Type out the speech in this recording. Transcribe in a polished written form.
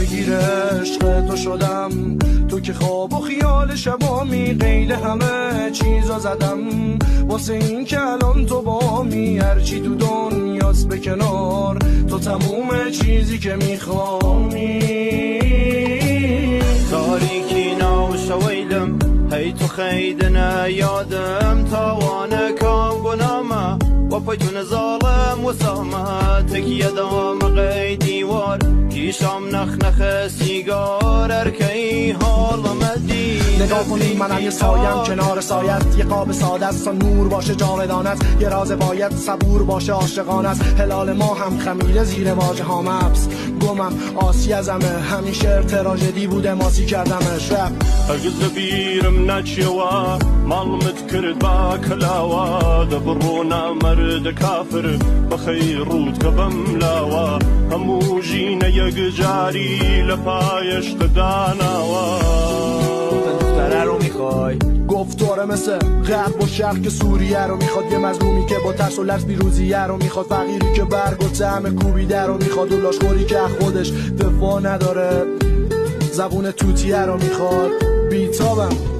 درگیر عشق تو شدم، تو که خواب و خیال شبامی، قید همه چیزا زدم واسه این که الان تو بامی. هرچی تو دنیاست به کنار، تو تموم چیزی که میخوامی. تاریکی ناوشویدم هی تو خیدنا یادم، تاوانه کام گنامه و پیتون ظالم و سامه. تکیه دام قی دیوار کیشام نخ سیگار، ارکی حالم دی. نگاه کنی منم یه سایم کنار سایت، یه قاب ساده است نور باشه جاودانت، یه راز باید صبور باشه عاشقانه است. هلال ما هم خمیره زیر واژه ها مبس، گمم آسی ازمه همیشه تراژدی بوده ماسی کردمش. رپ اگز بیرم نچیوا مالمت کرد با کلاوا، دبرونا مرد کافر بخیر رود کبم لاوا، همو جینه یک جاری لپایش داناوا. دختره رو میخوای؟ گفتاره مثل غرب و شرق سوریه رو میخواد، یه مظلومی که با ترس و لرز بیروزیه رو میخواد، فقیری که برگ و طعم کوبیده رو میخواد، و لاشخوری که خودش دفاع نداره زبون توتیه رو میخواد. بیتابم